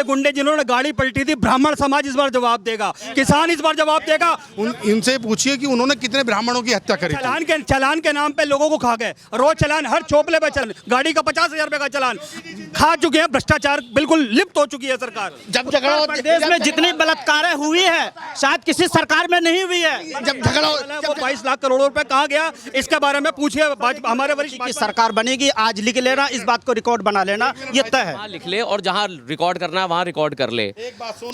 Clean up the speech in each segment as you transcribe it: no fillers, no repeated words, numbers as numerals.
गुंडे जिन्होंने गाड़ी पलटी थी, ब्राह्मण समाज इस बार जवाब देगा, किसान इस बार जवाब देगा। इनसे पूछिए कि उन्होंने कितने ब्राह्मणों की हत्या करी। चलान के नाम पे लोगों को खा गए, रोज चलान, हर चोपले पे चलान, गाड़ी का 50,000 रुपए का चलान खा चुके हैं। भ्रष्टाचार बिल्कुल लिप्त हो चुकी है सरकार। जब झगड़ा देश में जितनी बलात्कारें हुई है शायद किसी सरकार में नहीं हुई है। जब झगड़ा वो 22 लाख करोड़ रुपए कहाँ गया, इसके बारे में पूछिए हमारे वरिष्ठ। की सरकार बनेगी, आज लिख लेना, इस बात को रिकॉर्ड बना लेना, ये तय है। लिख ले और जहां रिकॉर्ड करना है वहां रिकॉर्ड कर ले।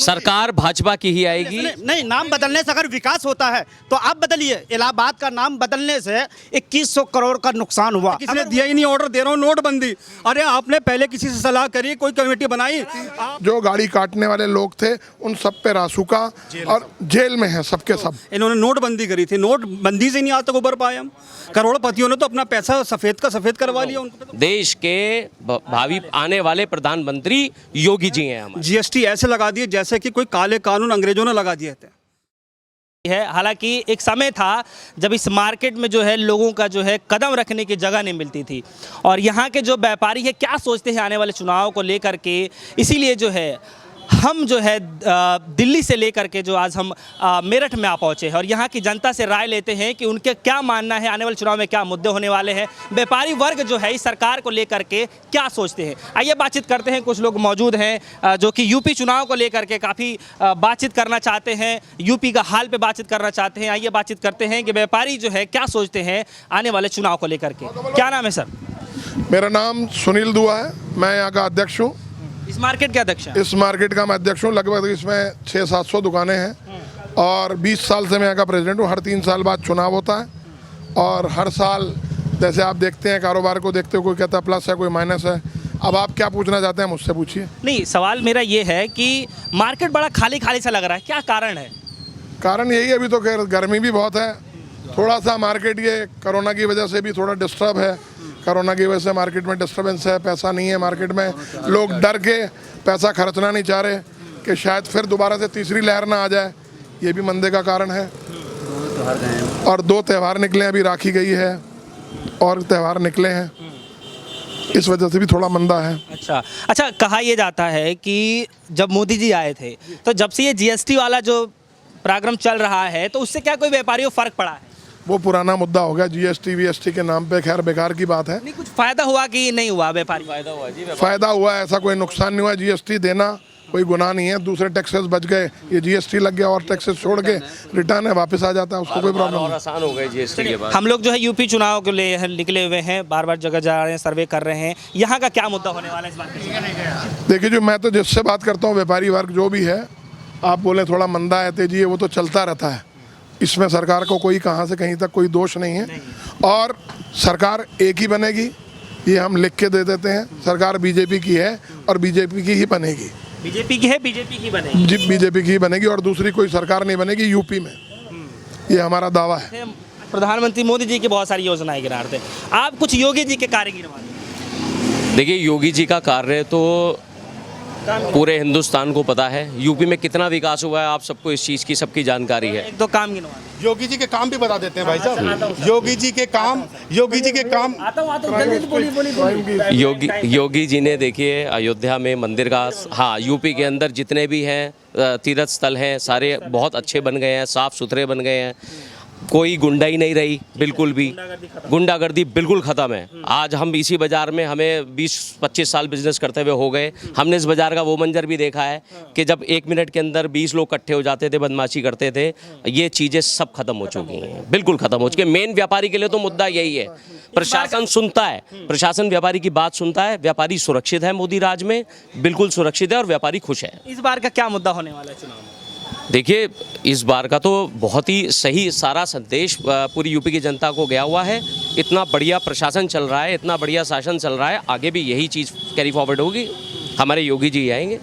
सरकार भाजपा की ही आएगी। नहीं, नाम बदलने से अगर विकास होता है तो आप बदलिए। इलाहाबाद का नाम बदलने से 2100 करोड़ का नुकसान हुआ। किसी ने दिया ही नहीं ऑर्डर, दे रहा हूँ नोटबंदी। अरे आपने पहले किसी से सलाह करी, कोई कमेटी बनाई? जो गाड़ी काटने वाले लोग थे उन सब पे रासुका और जेल में है सबके सब। इन्होंने नोटबंदी करी थी, नोटबंदी से नहीं आज तक उबर पाए हम। करोड़पतियों ने तो अपना पैसा सफेद का सफेद करवा लिया। उनको देश के भावी आने वाले प्रधानमंत्री योगी जी हैं। हमारे जीएसटी ऐसे लगा दिए जैसे कि कोई काले कानून अंग्रेजों ने लगा दिए थे। है। हालांकि एक समय था जब इस मार्केट में जो है लोगों का जो है कदम रखने की जगह नहीं मिलती थी, और यहाँ के जो व्यापारी है क्या सोचते हैं आने वाले चुनाव को लेकर के, इसीलिए जो है हम जो है दिल्ली से लेकर के जो आज हम मेरठ में आ पहुँचे हैं और यहाँ की जनता से राय लेते हैं कि उनके क्या मानना है, आने वाले चुनाव में क्या मुद्दे होने वाले हैं, व्यापारी वर्ग जो है इस सरकार को लेकर के क्या सोचते हैं। आइए बातचीत करते हैं। कुछ लोग मौजूद हैं जो कि यूपी चुनाव को लेकर के काफ़ी बातचीत करना चाहते हैं, यूपी का हाल पे बातचीत करना चाहते हैं। आइए बातचीत करते हैं कि व्यापारी जो है क्या सोचते हैं आने वाले चुनाव को लेकर के। क्या नाम है सर? मेरा नाम सुनील दुआ है, मैं यहाँ का अध्यक्ष हूँ। इस मार्केट के अध्यक्ष हैं? इस मार्केट का मैं अध्यक्ष हूँ। लगभग इसमें 600-700 दुकानें हैं और 20 साल से मैं यहाँ का प्रेसिडेंट हूँ। हर 3 साल बाद चुनाव होता है और हर साल जैसे आप देखते हैं कारोबार को देखते हो, कोई कहता है प्लस है, कोई माइनस है। अब आप क्या पूछना चाहते हैं मुझसे पूछिए। नहीं, सवाल मेरा ये है कि मार्केट बड़ा खाली खाली सा लग रहा है, क्या कारण है? कारण यही है, अभी तो खैर गर्मी भी बहुत है, थोड़ा सा मार्केट ये कोरोना की वजह से भी थोड़ा डिस्टर्ब है। कोरोना की वजह से मार्केट में डिस्टर्बेंस है, पैसा नहीं है मार्केट में, लोग डर के पैसा खर्चना नहीं चाह रहे कि शायद फिर दोबारा से तीसरी लहर ना आ जाए, ये भी मंदे का कारण है। और 2 त्यौहार निकले हैं, अभी राखी गई है और त्यौहार निकले हैं, इस वजह से भी थोड़ा मंदा है। अच्छा, कहा यह जाता है कि जब मोदी जी आए थे तो जब से ये जीएसटी वाला जो प्रोग्राम चल रहा है तो उससे क्या कोई व्यापारियों को फर्क पड़ा है? वो पुराना मुद्दा हो गया, जीएसटी वीएसटी के नाम पे, खैर बेकार की बात है। नहीं, कुछ फायदा हुआ कि नहीं हुआ? व्यापारी फायदा हुआ, ऐसा कोई नुकसान नहीं हुआ। जीएसटी देना कोई गुनाह नहीं है, दूसरे टैक्सेस बच गए, ये जीएसटी लग गया और टैक्सेस छोड़ के रिटर्न है वापस आ जाता है, उसको कोई प्रॉब्लम नहीं। आसान हो गए जीएसटी के बाद। हम लोग जो है यूपी चुनाव के लिए निकले हुए हैं, बार बार जगह जा रहे हैं, सर्वे कर रहे हैं, यहाँ का क्या मुद्दा होने वाला है इस बार? देखिए, जो मैं तो जिससे बात करता हूँ व्यापारी वर्ग जो भी है, आप बोले थोड़ा मंदा है, तेजी है, वो तो चलता रहता है। इसमें सरकार को कोई कहाँ से कहीं तक कोई दोष नहीं है और सरकार एक ही बनेगी, ये हम लिख के दे देते हैं। सरकार बीजेपी की है और बीजेपी की ही बनेगी। बीजेपी की है, बीजेपी की बनेगी जी, बीजेपी की ही बनेगी और दूसरी कोई सरकार नहीं बनेगी यूपी में, ये हमारा दावा है। प्रधानमंत्री मोदी जी की बहुत सारी योजनाएं गिना रहे थे, आप कुछ योगी जी के कार्य गिनवा दीजिए। देखिए, योगी जी का कार्य तो पूरे हिंदुस्तान को पता है। यूपी में कितना विकास हुआ है आप सबको इस चीज़ की सबकी जानकारी है। 1-2 काम गिनवा दीजिए। योगी जी के काम भी बता देते हैं भाई साहब। योगी जी के काम योगी जी ने देखिए अयोध्या में मंदिर का, हाँ, यूपी के अंदर जितने भी हैं तीर्थ स्थल हैं सारे बहुत अच्छे बन गए हैं, साफ़ सुथरे बन गए हैं, कोई गुंडाई नहीं रही, बिल्कुल भी गुंडागर्दी बिल्कुल ख़त्म है। आज हम इसी बाज़ार में हमें 20-25 साल बिजनेस करते हुए हो गए, हमने इस बाज़ार का वो मंजर भी देखा है कि जब 1 मिनट के अंदर 20 लोग इकट्ठे हो जाते थे, बदमाशी करते थे। ये चीज़ें सब खत्म हो चुकी हैं, बिल्कुल ख़त्म हो चुकी है। मेन व्यापारी के लिए तो मुद्दा यही है, प्रशासन सुनता है, प्रशासन व्यापारी की बात सुनता है, व्यापारी सुरक्षित है, मोदी राज में बिल्कुल सुरक्षित है और व्यापारी खुश है। इस बार का क्या मुद्दा होने वाला है चुनाव में? देखिए, इस बार का तो बहुत ही सही सारा संदेश पूरी यूपी की जनता को गया हुआ है। इतना बढ़िया प्रशासन चल रहा है, इतना बढ़िया शासन चल रहा है, आगे भी यही चीज़ कैरी फॉरवर्ड होगी। हमारे योगी जी आएंगे,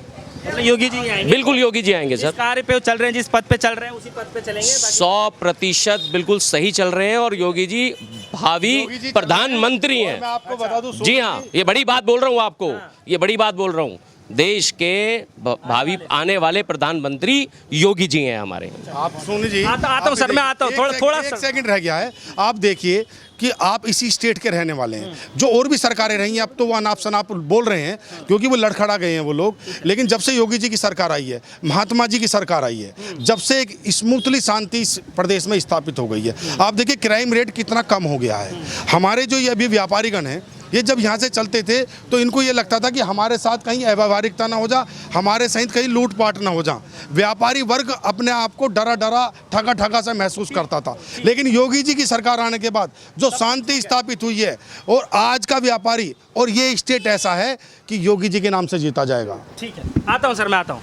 योगी जी आएंगे, बिल्कुल योगी जी आएंगे सर। कार्य पे चल रहे हैं, जिस पद पे चल रहे हैं उसी पद पे चलेंगे। 100% बिल्कुल सही चल रहे हैं और योगी जी भावी प्रधानमंत्री हैं। मैं आपको बता दूं, जी हाँ, ये बड़ी बात बोल रहा हूँ आपको, ये बड़ी बात बोल रहा हूँ। देश के भावी आने वाले प्रधानमंत्री योगी जी हैं हमारे। आप सुन लीजिए, आता हूं सर, मैं आता हूं, थोड़ा एक सेकंड रह गया है। आप देखिए कि आप इसी स्टेट के रहने वाले हैं, जो और भी सरकारें रही हैं, अब तो वो अनाप शनाप बोल रहे हैं क्योंकि वो लड़खड़ा गए हैं वो लोग। लेकिन जब से योगी जी की सरकार आई है, महात्मा जी की सरकार आई है, जब से एक स्मूथली शांति इस प्रदेश में स्थापित हो गई है, आप देखिए क्राइम रेट कितना कम हो गया है। हमारे जो ये अभी व्यापारीगण हैं, ये जब यहाँ से चलते थे तो इनको ये लगता था कि हमारे साथ कहीं अव्यावहारिकता ना हो जा, हमारे सहित कहीं लूटपाट ना हो जा। व्यापारी वर्ग अपने आप को डरा डरा ठगा ठगा सा महसूस करता था। लेकिन योगी जी की सरकार आने के बाद जो शांति स्थापित हुई है, और आज का व्यापारी और ये स्टेट ऐसा है कि योगी जी के नाम से जीता जाएगा। ठीक है, आता हूं सर, मैं आता हूं।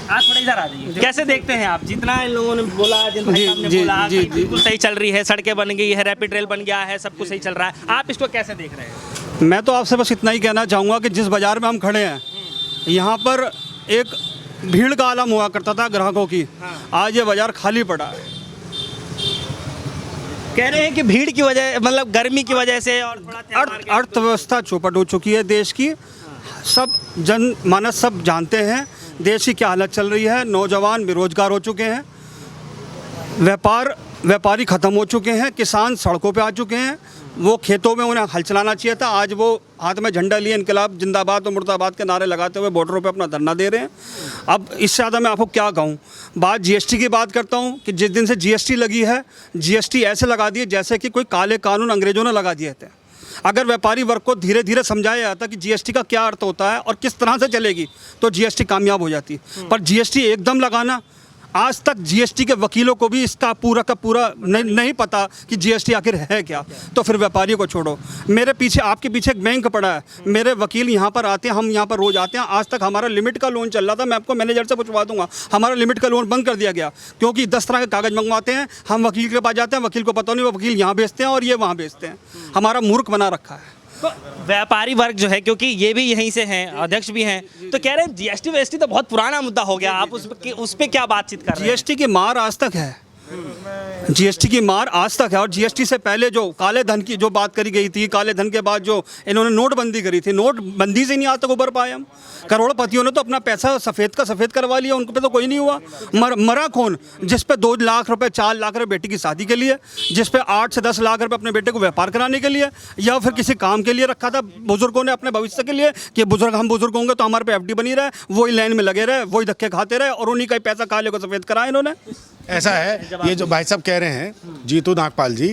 आप थोड़ा इधर आ जाइए। कैसे देखते हैं आप, जितना इन लोगों ने बोला, जिन भाई साहब ने बोला, बिल्कुल सही चल रही है, सड़कें बन गई है, रैपिड रेल बन गया है, सब कुछ सही चल रहा है, आप इसको कैसे देख रहे हैं? मैं तो आपसे बस इतना ही कहना चाहूँगा कि जिस बाज़ार में हम खड़े हैं, यहाँ पर एक भीड़ का आलम हुआ करता था ग्राहकों की, आज ये बाज़ार खाली पड़ा है। कह रहे हैं कि भीड़ की वजह, मतलब गर्मी की वजह से, और थोड़ा अर्थव्यवस्था चौपट हो चुकी है देश की। सब जन मानस सब जानते हैं देश की क्या हालत चल रही है। नौजवान बेरोजगार हो चुके हैं, व्यापारी ख़त्म हो चुके हैं, किसान सड़कों पे आ चुके हैं। वो खेतों में उन्हें हल चलाना चाहिए था, आज वो हाथ में झंडा लिए इनकलाब जिंदाबाद और मुर्दाबाद के नारे लगाते हुए बॉर्डरों पे अपना धरना दे रहे हैं। अब इससे ज़्यादा मैं आपको क्या कहूँ। बात जीएसटी की बात करता हूँ कि जिस दिन से जीएसटी लगी है, जीएसटी ऐसे लगा दिए जैसे कि कोई काले कानून अंग्रेज़ों ने लगा दिए थे। अगर व्यापारी वर्ग को धीरे धीरे समझाया जाता कि जीएसटी का क्या अर्थ होता है और किस तरह से चलेगी, तो जीएसटी कामयाब हो जाती। पर जीएसटी एकदम लगाना, आज तक जीएसटी के वकीलों को भी इसका पूरा का पूरा नहीं पता कि जीएसटी आखिर है क्या। तो फिर व्यापारियों को छोड़ो, मेरे पीछे, आपके पीछे एक बैंक पड़ा है, मेरे वकील यहाँ पर आते हैं, हम यहाँ पर रोज आते हैं। आज तक हमारा लिमिट का लोन चल रहा था, मैं आपको मैनेजर से पूछवा दूंगा, हमारा लिमिट का लोन बंद कर दिया गया क्योंकि 10 तरह के कागज मंगवाते हैं, हम वकील के पास जाते हैं, वकील को पता नहीं, वो वकील यहाँ बेचते हैं और ये वहाँ बेचते हैं। हमारा मूर्ख बना रखा है। तो व्यापारी वर्ग जो है, क्योंकि ये भी यहीं से हैं, अध्यक्ष भी हैं, तो कह रहे हैं जीएसटी वेएसटी तो बहुत पुराना मुद्दा हो गया, आप उस पे क्या बातचीत कर रहे हैं? जीएसटी की मार आज तक है, जीएसटी की मार आज तक है। और जीएसटी से पहले जो काले धन की जो बात करी गई थी, काले धन के बाद जो इन्होंने नोटबंदी करी थी, नोटबंदी से नहीं आज तक उबर पाए हम। करोड़पतियों ने तो अपना पैसा सफ़ेद का सफ़ेद करवा लिया, उन पे तो कोई नहीं हुआ। मरा कौन? जिस पे 2 लाख रुपए 4 लाख रुपए बेटी की शादी के लिए, जिस पे 8 से 10 लाख रुपए अपने बेटे को व्यापार कराने के लिए, या फिर किसी काम के लिए रखा था बुजुर्गों ने अपने भविष्य के लिए कि हम बुजुर्ग होंगे तो हमारे पे एफडी बनी रहे, वही लाइन में लगे रहे, वही धक्के खाते रहे, और उन्हीं का पैसा काले को सफ़ेद कराया इन्होंने। ऐसा है, ये जो भाई साहब कह रहे हैं, जीतू नागपाल जी,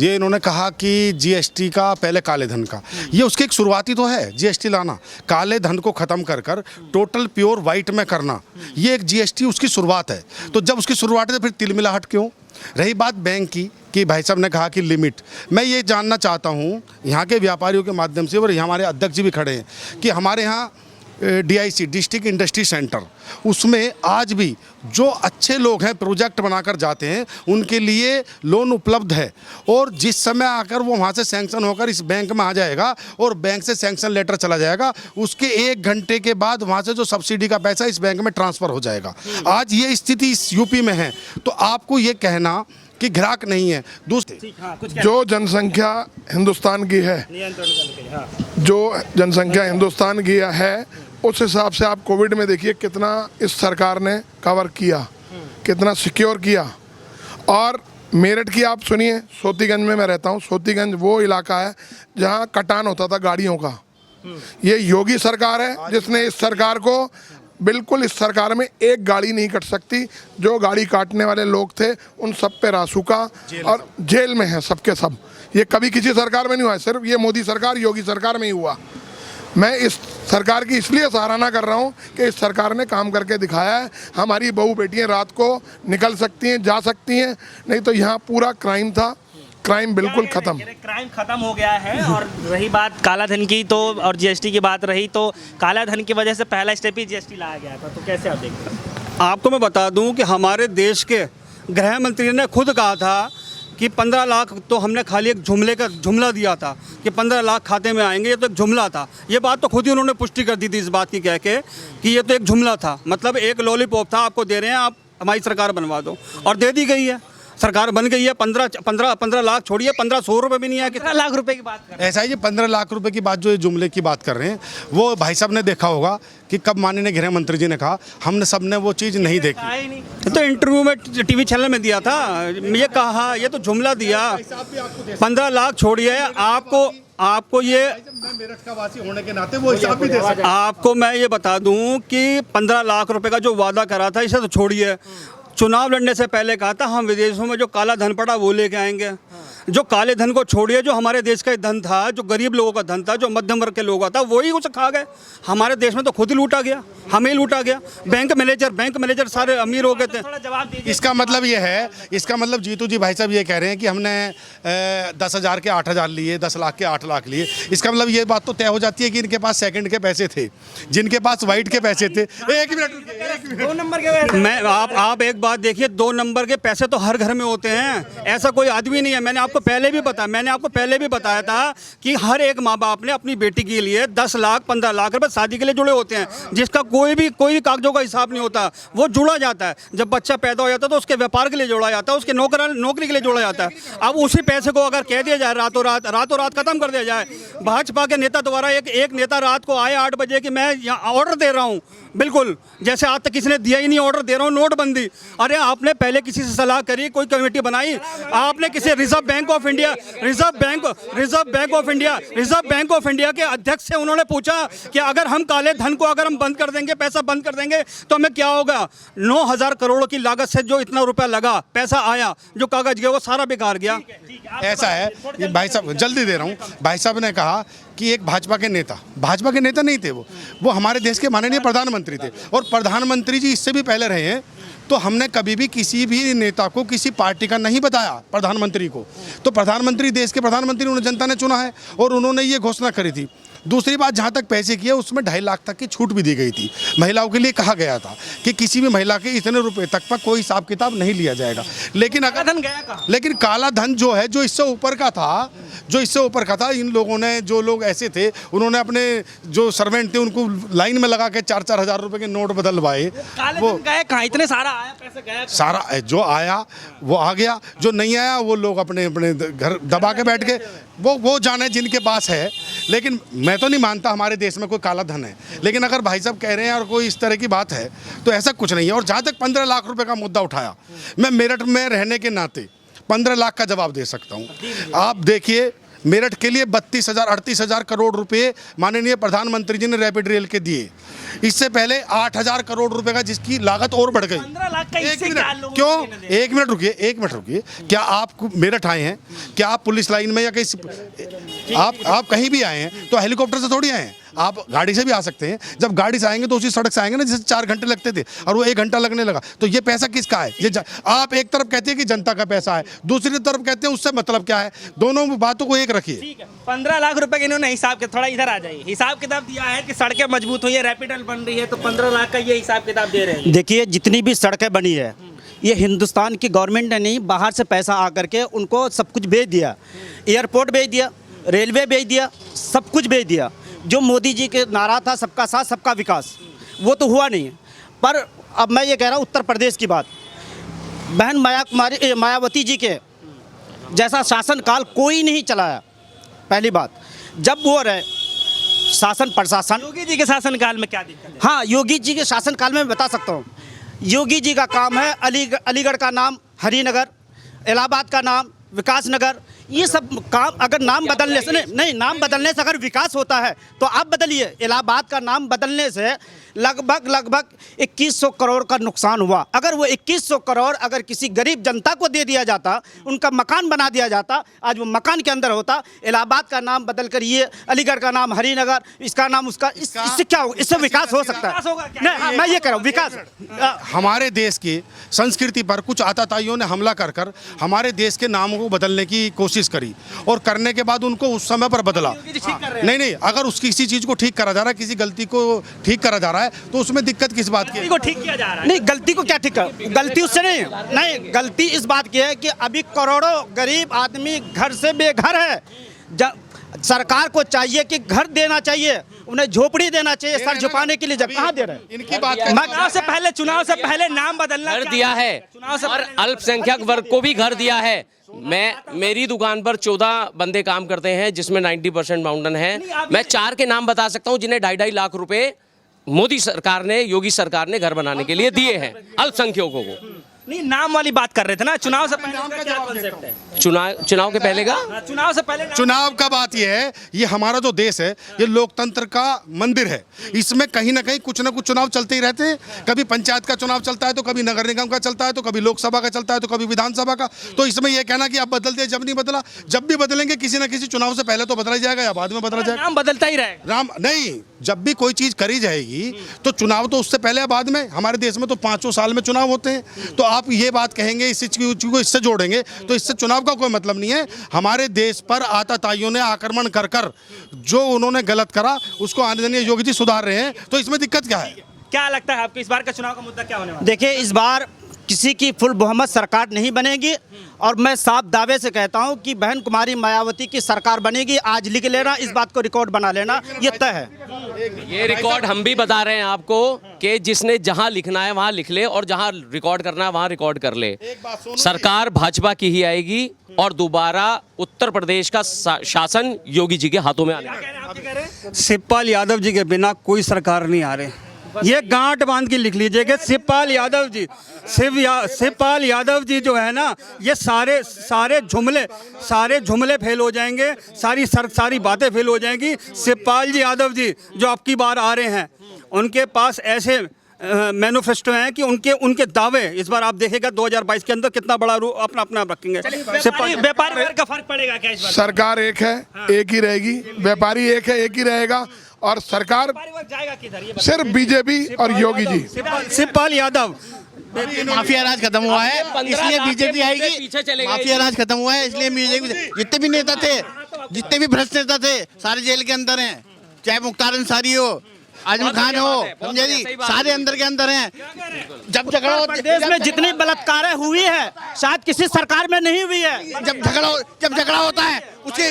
ये इन्होंने कहा कि जीएसटी का पहले काले धन का, ये उसकी एक शुरुआती तो है जीएसटी लाना, काले धन को ख़त्म कर कर टोटल प्योर वाइट में करना, ये एक जीएसटी उसकी शुरुआत है। तो जब उसकी शुरुआत है, फिर तिलमिलाहट क्यों? रही बात बैंक की, कि भाई साहब ने कहा कि लिमिट, मैं ये जानना चाहता हूँ यहाँ के व्यापारियों के माध्यम से, और हमारे अध्यक्ष जी भी खड़े हैं, कि हमारे यहाँ DIC डिस्ट्रिक्ट इंडस्ट्री सेंटर, उसमें आज भी जो अच्छे लोग हैं प्रोजेक्ट बनाकर जाते हैं, उनके लिए लोन उपलब्ध है। और जिस समय आकर वो वहाँ से सैंक्शन होकर इस बैंक में आ जाएगा और बैंक से सैंक्शन लेटर चला जाएगा, उसके 1 घंटे के बाद वहाँ से जो सब्सिडी का पैसा इस बैंक में ट्रांसफ़र हो जाएगा। आज ये स्थिति इस यूपी में है, तो आपको ये कहना कि ग्राहक नहीं है। दूसरे जो जनसंख्या हिंदुस्तान की है, जो जनसंख्या हिंदुस्तान की है, उस हिसाब से आप कोविड में देखिए कितना इस सरकार ने कवर किया, कितना सिक्योर किया। और मेरठ की आप सुनिए, सोतीगंज में मैं रहता हूँ, सोतीगंज वो इलाका है जहाँ कटान होता था गाड़ियों का। ये योगी सरकार है जिसने इस सरकार को, बिल्कुल इस सरकार में एक गाड़ी नहीं कट सकती, जो गाड़ी काटने वाले लोग थे उन सब पे रासुका और जेल में है सबके सब। ये कभी किसी सरकार में नहीं हुआ है, सिर्फ ये मोदी सरकार, योगी सरकार में ही हुआ। मैं इस सरकार की इसलिए सराहना कर रहा हूँ कि इस सरकार ने काम करके दिखाया है। हमारी बहू बेटियाँ रात को निकल सकती हैं, जा सकती हैं, नहीं तो यहाँ पूरा क्राइम था, क्राइम बिल्कुल खत्म, क्राइम खत्म हो गया है। और रही बात काला धन की, तो और जीएसटी की बात रही, तो काला धन की वजह से पहला स्टेप ही जीएसटी लाया गया था, तो कैसे आप देखते हैं? आपको मैं बता दूं कि हमारे देश के गृह मंत्री ने खुद कहा था कि 15 लाख तो हमने खाली एक जुमला दिया था कि 15 लाख खाते में आएंगे, ये तो एक जुमला था। ये बात तो खुद ही उन्होंने पुष्टि कर दी थी इस बात की कह के कि ये तो एक जुमला था, मतलब एक लॉलीपॉप था, आपको दे रहे हैं, आप हमारी सरकार बनवा दो, और दे दी गई है। सरकार बन गई है, 15 लाख छोड़िए, 1500 रुपये भी नहीं आया। 15 लाख रुपए की बात कर ऐसा है, ये 15 लाख रुपए की बात जो ये जुमले की बात कर रहे हैं, वो भाई साहब ने देखा होगा कि कब माननीय गृह मंत्री जी ने कहा, हमने सबने वो चीज़ नहीं देखी। आए ही नहीं। तो इंटरव्यू में टीवी चैनल में दिया था, ये कहा, ये तो जुमला दिया। 15 लाख छोड़िए, आपको ये मेरठ का वासी होने के नाते वो हिसाब भी दे सकते। आपको मैं ये बता दूं कि 15 लाख रुपए का जो वादा करा था, इसे तो छोड़िए, चुनाव लड़ने से पहले कहा था हम विदेशों में जो काला धन पड़ा वो लेके आएंगे। जो काले धन को छोड़िए, जो हमारे देश का धन था, जो गरीब लोगों का धन था, जो मध्यम वर्ग के लोगों का था, वही उसे खा गए। हमारे देश में तो खुद ही लूटा गया, हमें ही लूटा गया। बैंक मैनेजर सारे अमीर हो गए थे। थोड़ा जवाब दीजिए। इसका मतलब ये है, इसका मतलब जीतू जी भाई साहब ये कह रहे हैं कि हमने 10,000 के 8,000 लिए, 10 लाख के 8 लाख लिए। इसका मतलब ये बात तो तय हो जाती है कि इनके पास सेकंड के पैसे थे, जिनके पास वाइट के पैसे थे। एक मिनट 2 नंबर के मैं आप एक बात देखिए, 2 नंबर के पैसे तो हर घर में होते हैं, ऐसा कोई आदमी नहीं है। मैंने आपको पहले भी बताया था कि हर एक माँ बाप ने अपनी बेटी के लिए 10 लाख 15 लाख रुपए शादी के लिए जुड़े होते हैं, जिसका कोई भी कागजों का हिसाब नहीं होता, वो जुड़ा जाता है। जब बच्चा पैदा हो जाता है तो उसके व्यापार के लिए जोड़ा जाता है, उसके नौकरी के लिए जोड़ा जाता है। अब उसी पैसे को अगर कह दिया जाए रातों रात खत्म कर दिया जाए, भाजपा के नेता द्वारा एक नेता रात को आए 8 बजे कि मैं यहाँ ऑर्डर दे रहा हूँ, बिल्कुल जैसे आज तक किसी ने दिया ही नहीं, ऑर्डर दे रहा हूँ नोटबंदी। अरे आपने पहले किसी से सलाह करी, कोई कमेटी बनाई? आपने किसी रिजर्व बैंक ऑफ इंडिया के अध्यक्ष से उन्होंने पूछा कि अगर हम काले धन को अगर हम बंद कर देंगे, पैसा बंद कर देंगे तो हमें क्या होगा? 9,000 करोड़ की लागत से जो इतना रुपया लगा, पैसा आया, जो कागज गया वो सारा बेकार गया। ऐसा है, ये भाई साहब जल्दी दे रहा हूँ। भाई साहब ने कहा कि एक भाजपा के नेता नहीं थे, वो हमारे देश के माननीय प्रधानमंत्री थे, और प्रधानमंत्री जी इससे भी पहले रहे हैं। तो हमने कभी भी किसी भी नेता को किसी पार्टी का नहीं बताया, प्रधानमंत्री को। तो प्रधानमंत्री, देश के प्रधानमंत्री उन्हें जनता ने चुना है और उन्होंने ये घोषणा करी थी। दूसरी बात, जहाँ तक पैसे की है उसमें 2.5 लाख तक की छूट भी दी गई थी। महिलाओं के लिए कहा गया था कि किसी भी महिला के इतने रुपए तक पर कोई हिसाब किताब नहीं लिया जाएगा। लेकिन लेकिन काला धन जो है, जो इससे ऊपर का था, इन लोगों ने, जो लोग ऐसे थे, उन्होंने अपने जो सर्वेंट थे उनको लाइन में लगा के 4-4 हज़ार रुपए के नोट बदलवाए। वो कहाँ इतने सारा आया, पैसे गया, सारा जो आया वो आ गया, जो नहीं आया वो लोग अपने अपने घर दबा के बैठ गए। वो जाने जिनके पास है। लेकिन मैं तो नहीं मानता हमारे देश में कोई काला धन है, लेकिन अगर भाई साहब कह रहे हैं और कोई इस तरह की बात है तो ऐसा कुछ नहीं है। और जहाँ तक 15 लाख रुपए का मुद्दा उठाया, मैं मेरठ में रहने के नाते 15 लाख का जवाब दे सकता हूँ। आप देखिए, मेरठ के लिए 32,000-38,000 करोड़ रुपए माननीय प्रधानमंत्री जी ने रैपिड रेल के दिए। इससे पहले 8,000 करोड़ रुपए का, जिसकी लागत और बढ़ गई। 15 लाख का एक मिनट, क्यों? एक मिनट रुकिए। क्या आप मेरठ आए हैं? क्या आप पुलिस लाइन में या कहीं आप कहीं भी आए हैं तो हेलीकॉप्टर से थोड़ी आए हैं? आप गाड़ी से भी आ सकते हैं। जब गाड़ी से आएंगे तो उसी सड़क से आएंगे ना, जिससे 4 घंटे लगते थे और वो 1 घंटा लगने लगा। तो ये पैसा किसका है? आप एक तरफ कहते हैं कि जनता का पैसा है, दूसरी तरफ कहते हैं उससे मतलब क्या है? दोनों बातों को एक रखिए। ठीक है, 15 लाख रुपए के इन्होंने हिसाब के, थोड़ा इधर आ जाइए, हिसाब किताब दिया है कि सड़कें मजबूत हुई है, रैपिड बन रही है, तो 15 लाख का ये हिसाब किताब दे रहे हैं। देखिए, जितनी भी सड़कें बनी है, ये हिंदुस्तान की गवर्नमेंट ने नहीं, बाहर से पैसा आकर के उनको सब कुछ भेज दिया। एयरपोर्ट भेज दिया, रेलवे भेज दिया, सब कुछ भेज दिया। जो मोदी जी के नारा था सबका साथ सबका विकास, वो तो हुआ नहीं। पर अब मैं ये कह रहा हूँ, उत्तर प्रदेश की बात, बहन मायावती जी के जैसा शासनकाल कोई नहीं चलाया। पहली बात, जब वो रहे शासन प्रशासन, योगी जी के शासनकाल में क्या दिक्कत है? हाँ, योगी जी के शासनकाल में बता सकता हूँ। योगी जी का काम है अलीगढ़ का नाम हरिनगर, इलाहाबाद का नाम विकास नगर, ये सब काम अगर नाम बदलने से नहीं, नाम बदलने से अगर विकास होता है तो आप बदलिए। इलाहाबाद का नाम बदलने से लगभग 2100 करोड़ का नुकसान हुआ। अगर वो 2100 करोड़ अगर किसी गरीब जनता को दे दिया जाता, उनका मकान बना दिया जाता, आज वो मकान के अंदर होता। इलाहाबाद का नाम बदल कर ये अलीगढ़ का नाम हरिनगर, इसका नाम उसका, इससे क्या हो? इससे विकास हो सकता है? नहीं, मैं ये कह रहा हूँ विकास। हमारे देश की संस्कृति पर कुछ आतताइयों ने हमला कर हमारे देश के नामों को बदलने की कोशिश करी और करने के बाद उनको उस समय पर बदला। नहीं, अगर उसकी किसी चीज को ठीक करा जा रहा है, किसी गलती को ठीक करा जा रहा है, तो उसमें दिक्कत किस बात की? को ठीक किया जा रहा है। नहीं, गलती को क्या ठीक कर? गलती उससे नहीं, गलती इस बात की है कि अभी करोड़ों गरीब आदमी घर से बेघर है। सरकार को चाहिए कि घर देना चाहिए, उन्हें झोपड़ी देना चाहिए सर झुकाने के लिए। जब कहाँ दे रहे हैं? इनकी बात चुनाव से पहले नाम बदलना घर क्या दिया है चुनाव से और पहले अल्पसंख्यक वर्ग को भी घर दिया है। मेरी दुकान पर 14 बंदे काम करते हैं जिसमें 90% माउंटेन है। मैं 4 के नाम बता सकता हूं जिन्हें 2.5 लाख रुपए मोदी सरकार ने, योगी सरकार ने घर बनाने के लिए दिए हैं अल्पसंख्यकों को। नहीं, नाम वाली बात कर रहे थे ना, चुनाव से पहले का क्या कॉन्सेप्ट है? चुनाव के पहले का चुनाव से पहले चुनाव का बात यह है, ये हमारा जो देश है ये लोकतंत्र का मंदिर है। इसमें कहीं ना कहीं कुछ ना कुछ चुनाव चलते ही रहते हैं। कभी पंचायत का चुनाव चलता है, तो कभी नगर निगम का चलता है, तो कभी लोकसभा का चलता है, तो कभी विधानसभा का। तो इसमें यह कहना कि आप बदल दिए, जब नहीं बदला, जब भी बदलेंगे किसी ना किसी चुनाव से पहले तो बदला जाएगा या बाद में बदला जाएगा। नाम बदलता ही रहेगा। राम नहीं, जब भी कोई चीज करी जाएगी तो चुनाव तो उससे पहले या बाद में। हमारे देश में तो 5 साल में चुनाव होते हैं। तो आप ये बात कहेंगे, इस चीज को इससे जोड़ेंगे, तो इससे चुनाव का कोई मतलब नहीं है। हमारे देश पर आतताइयों ने आक्रमण कर कर जो उन्होंने गलत करा उसको आदरणीय योगी जी सुधार रहे हैं। तो इसमें दिक्कत क्या है? क्या लगता है आपको इस बार का चुनाव का मुद्दा क्या होने वाला है? देखिए, इस बार किसी की फुल बहुमत सरकार नहीं बनेगी और मैं साफ दावे से कहता हूं कि बहन कुमारी मायावती की सरकार बनेगी। आज लिख लेना, इस बात को रिकॉर्ड बना लेना, ये तय है। ये रिकॉर्ड हम भी बता रहे हैं आपको कि जिसने जहां लिखना है वहां लिख ले और जहां रिकॉर्ड करना है वहां रिकॉर्ड कर ले। सरकार भाजपा की ही आएगी और दोबारा उत्तर प्रदेश का शासन योगी जी के हाथों में आने वाला है। शिवपाल यादव जी के बिना कोई सरकार नहीं आ रहे। ये गांठ बांध के लिख लीजिएगा, शिवपाल यादव जी, शिवपाल यादव जी जो है ना, ये सारे जुमले फेल हो जाएंगे, सारी बातें फेल हो जाएंगी। शिवपाल जी यादव जी जो आपकी बार आ रहे हैं, उनके पास ऐसे मैनिफेस्टो हैं कि उनके दावे इस बार आप देखेगा 2022 के अंदर कितना बड़ा अपना रखेंगे। व्यापारी वर्ग का फर्क पड़ेगा क्या इस बार? सरकार एक है, एक ही रहेगी। व्यापारी एक है, एक ही रहेगा। और सरकार व्यापारी वर्ग जाएगा किधर? ये सिर्फ बीजेपी और योगी जी। शिवपाल यादव। माफिया राज खत्म हुआ है, इसलिए बीजेपी आएगी। पीछे चले गए। माफिया राज खत्म हुआ है, इसलिए बीजेपी। जितने भी नेता थे, जितने भी भ्रष्ट नेता थे, सारे जेल के अंदर हैं। चाहे मुख्तार अंसारी हो, आजम खान हो, समझे जी, सारे अंदर के अंदर हैं। जब झगड़ा देश में जितनी बलात्कारें हुई है शायद किसी सरकार में नहीं हुई है। जब झगड़ा होता है, उसके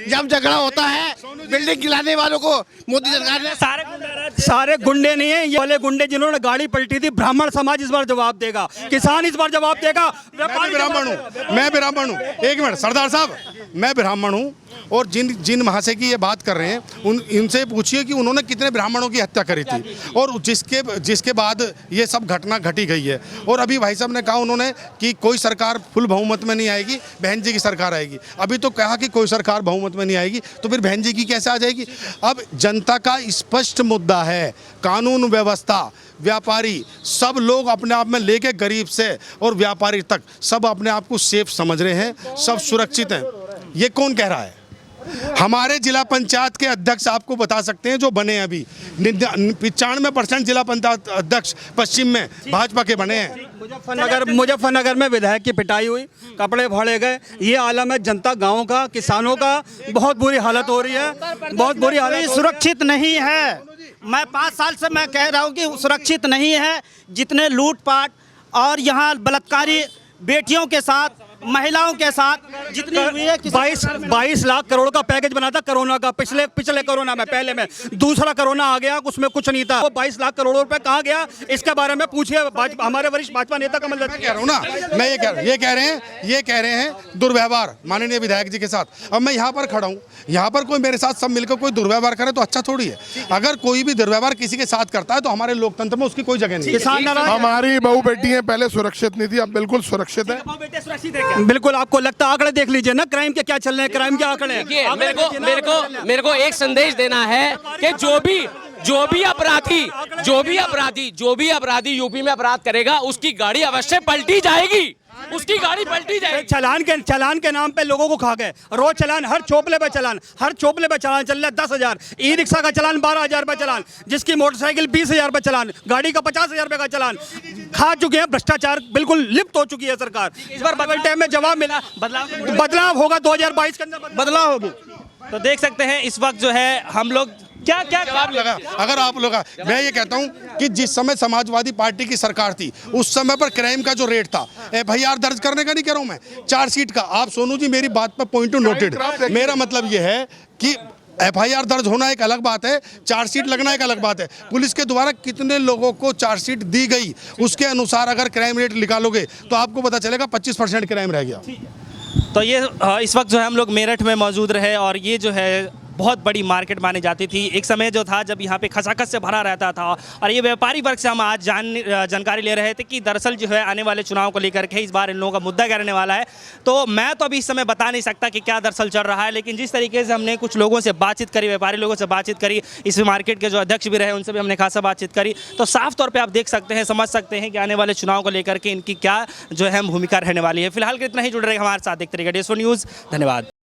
जब झगड़ा होता है, बिल्डिंग गिराने वालों को मोदी सरकार ने सारे गुंडे नहीं है, ये वाले गुंडे जिन्होंने गाड़ी पलटी थी। ब्राह्मण समाज इस बार जवाब देगा, किसान इस बार जवाब देगा। मैं ब्राह्मण हूँ। एक मिनट सरदार साहब, मैं ब्राह्मण हूँ और जिन महाशय की ये बात कर रहे हैं इनसे पूछिए कि उन्होंने कितने ब्राह्मणों की हत्या करी थी और जिसके बाद ये सब घटना घटी गई है। और अभी भाई साहब ने कहा उन्होंने कि कोई सरकार फुल बहुमत में नहीं आएगी, बहन जी की सरकार आएगी। अभी तो कहा कि कोई सरकार बहुमत में नहीं आएगी, तो फिर बहन जी की कैसे आ जाएगी? अब जनता का स्पष्ट मुद्दा है, कानून व्यवस्था, व्यापारी, सब लोग अपने आप में लेके गरीब से और व्यापारी तक सब अपने आप को सेफ समझ रहे हैं, सब सुरक्षित हैं। ये कौन कह रहा है? हमारे जिला पंचायत के अध्यक्ष आपको बता सकते हैं जो बने हैं अभी 95% जिला पंचायत अध्यक्ष पश्चिम में भाजपा के बने हैं। मुजफ्फरनगर में विधायक की पिटाई हुई, कपड़े फाड़े गए। ये आलम है जनता, गाँव का, किसानों का। बहुत बुरी हालत हो रही है, बहुत बुरी हालत। सुरक्षित नहीं है। मैं 5 साल से मैं कह रहा हूँ कि सुरक्षित नहीं है। जितने लूटपाट और यहाँ बलात्कारी बेटियों के साथ, महिलाओं के साथ जितनी हुई है। 22 लाख करोड़ का पैकेज बना था कोरोना का, पिछले कोरोना में, पहले में। दूसरा कोरोना आ गया, उसमें कुछ नहीं था। वो 22 लाख करोड़ रुपए कहाँ गया, इसके बारे में पूछिए हमारे वरिष्ठ भाजपा नेता कमल दत्त। कह रहा हूँ ना मैं, ये कह रहे हैं दुर्व्यवहार माननीय विधायक जी के साथ। अब मैं यहाँ पर खड़ा हूँ, यहाँ पर कोई मेरे साथ सब मिलकर कोई दुर्व्यवहार करे तो अच्छा थोड़ी है। अगर कोई भी दुर्व्यवहार किसी के साथ करता है तो हमारे लोकतंत्र में उसकी कोई जगह नहीं है। हमारी बहू बेटियां पहले सुरक्षित नहीं थी, अब बिल्कुल सुरक्षित है। बिल्कुल, आपको लगता है? आंकड़े देख लीजिए ना, क्राइम के क्या चल रहे हैं, क्राइम के आंकड़े। मेरे को एक संदेश देना है कि जो भी अपराधी यूपी में अपराध करेगा उसकी गाड़ी अवश्य पलटी जाएगी, उसकी गाड़ी पलटी जाएगी। चलान के नाम पे लोगों को खा गए। रोज चलान, हर चोपले पे चलान चल रहा है। 10,000 ई रिक्शा का चलान, 12,000 रुपए चलान, जिसकी मोटरसाइकिल 20,000 रुपए चलान, गाड़ी का 50,000 रुपए का चलान खा चुके हैं। भ्रष्टाचार बिल्कुल लिप्त हो चुकी है सरकार। इस बार बदल टाइम में जवाब मिला, बदलाव होगा 2022 के अंदर, बदलाव होगी। तो देख सकते हैं इस वक्त जो है हम लोग क्या जवाब लगा। अगर आप लोग, मैं ये कहता हूं कि जिस समय समाजवादी पार्टी की सरकार थी उस समय पर क्राइम का जो रेट था, FIR दर्ज करने का नहीं कह रहा हूं मैं, चार्जशीट का। आप सोनू जी मेरी बात पर पॉइंट टू नोटेड। मेरा मतलब ये है कि FIR दर्ज होना एक अलग बात है, चार्जशीट लगना एक अलग बात है। पुलिस के द्वारा कितने लोगों को चार्जशीट दी गई उसके अनुसार अगर क्राइम रेट निकालोगे तो आपको पता चलेगा 25% क्राइम रह गया। तो ये इस वक्त जो है हम लोग मेरठ में मौजूद रहे और ये जो है बहुत बड़ी मार्केट मानी जाती थी। एक समय जो था जब यहाँ पे खचाखच से भरा रहता था और ये व्यापारी वर्ग से हम आज जानकारी ले रहे थे कि दरअसल जो है आने वाले चुनाव को लेकर के इस बार इन लोगों का मुद्दा क्या रहने वाला है। तो मैं तो अभी इस समय बता नहीं सकता कि क्या दरअसल चल रहा है, लेकिन जिस तरीके से हमने कुछ लोगों से बातचीत करी, व्यापारी लोगों से बातचीत करी, इस मार्केट के जो अध्यक्ष भी रहे उनसे भी हमने खासा बातचीत करी, तो साफ तौर पर आप देख सकते हैं, समझ सकते हैं कि आने वाले चुनाव को लेकर के इनकी क्या जो है भूमिका रहने वाली है। फिलहाल के इतना ही, जुड़ रहे हमारे साथ देखते रहिए DS4 न्यूज़। धन्यवाद।